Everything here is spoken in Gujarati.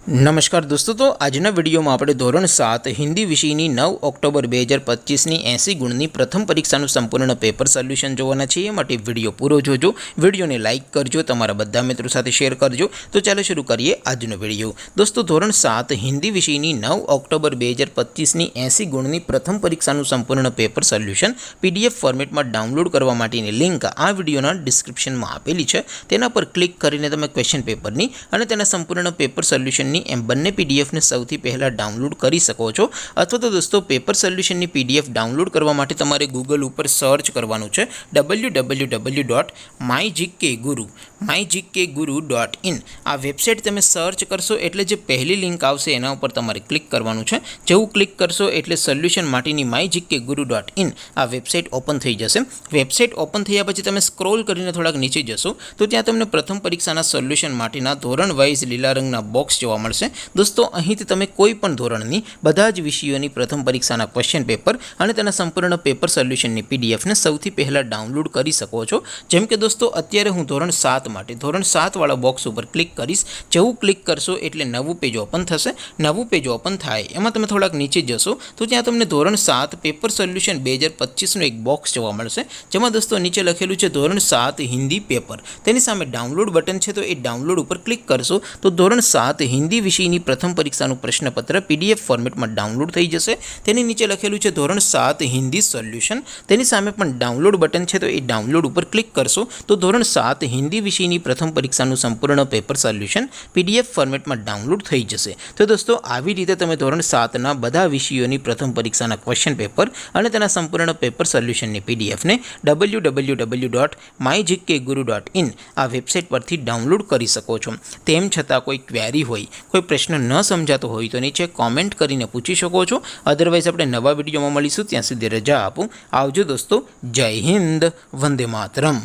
नमस्कार दोस्तों, तो आजना विडियो में આપણે ધોરણ 7 હિન્દી વિષયની 9 ઓક્ટોબર 2025ની 80 ગુણની પ્રથમ પરીક્ષાનું સંપૂર્ણ પેપર સોલ્યુશન જોવાના છે। એ માટે વિડિયો પૂરો જોજો, વિડિયોને લાઇક કરજો, તમારા બધા મિત્રો સાથે શેર કરજો। તો ચાલો શરૂ કરીએ આજનો વિડિયો। દોસ્તો, ધોરણ 7 હિન્દી વિષયની 9 ઓક્ટોબર 2025ની 80 ગુણની પ્રથમ પરીક્ષાનું સંપૂર્ણ પેપર સોલ્યુશન પીડીએફ ફોર્મેટમાં ડાઉનલોડ કરવા માટેની લિંક આ વિડિયોના ડિસ્ક્રિપ્શનમાં આપેલી છે। તેના પર ક્લિક કરીને તમે ક્વેશ્ચન પેપરની અને તેના સંપૂર્ણ પેપર સોલ્યુશનની एम बने पीडीएफ ने सौथी पहला डाउनलॉड करी सको छो। अथवा तो दोस्तों पेपर सोल्यूशन पीडीएफ डाउनलॉड करवा माटे तमारे गूगल पर सर्च करवानुं छे www.mygkguru.in। आ वेबसाइट तमे सर्च करशो एटले जे पहली लिंक आवशे एना उपर तमारे क्लिक करवानुं छे। जेवुं क्लिक करशो एटले सोल्यूशन माटेनी mygkguru.in आ वेबसाइट ओपन थई जशे। वेबसाइट ओपन थया पछी तमे स्क्रॉल करीने थोड़ाक नीचे जशो तो त्यां तमने प्रथम परीक्षाना सोल्यूशन माटेना धोरण वाइज लीला रंगना बॉक्स जोवा मळशे। दोस्तों, અહીંથી તમે કોઈ પણ ધોરણની બધા જ વિષયોની પ્રથમ પરીક્ષાના ક્વેશ્ચન પેપર અને તેના સંપૂર્ણ પેપર સોલ્યુશનની પીડીએફને સૌથી પહેલાં ડાઉનલોડ કરી શકો છો। જેમ કે દોસ્તો, અત્યારે હું ધોરણ 7 માટે ધોરણ 7 વાળા બોક્સ ઉપર ક્લિક કરીશ। જેવું ક્લિક કરશો એટલે નવું પેજ ઓપન થશે। નવું પેજ ઓપન થાય એમાં તમે થોડાક નીચે જશો તો ત્યાં તમને ધોરણ 7 પેપર સોલ્યુશન 2025નું એક બોક્સ જોવા મળશે, જેમાં દોસ્તો નીચે લખેલું છે ધોરણ 7 હિન્દી પેપર। તેની સામે ડાઉનલોડ બટન છે, તો એ ડાઉનલોડ ઉપર ક્લિક કરશો તો ધોરણ 7 हिंदी विषयनी प्रथम परीक्षाનું प्रश्नपत्र पीडीएफ फॉर्मेट में डाउनलॉड थई जशे। तेनी नीचे लखेलुं छे धोरण 7 हिंदी सोल्यूशन। तेनी सामे पण डाउनलॉड बटन छे, तो ए डाउनलॉड पर क्लिक करशो तो धोरण 7 हिंदी विषयनी प्रथम परीक्षाનું संपूर्ण पेपर सोल्यूशन पीडीएफ फॉर्मेट में डाउनलॉड थई जशे। तो दोस्तों, આવી રીતે તમે ધોરણ 7 ના બધા વિષયોની પ્રથમ પરીક્ષાના ક્વેશ્ચન પેપર અને તેના સંપૂર્ણ પેપર સોલ્યુશનની પીડીએફ ને www.mygkguru.in આ વેબસાઇટ પરથી ડાઉનલોડ કરી શકો છો। તેમ છતાં કોઈ ક્વેરી હોય, कोई प्रश्न न समझातो हो तो नीचे कॉमेंट करीने पूछी शको छो। अदरवाइज अपने नवा विडियो में मळीशुं, त्यां सुधी रजा आपो। आवजो दोस्तों। जय हिंद, वंदे मातरम।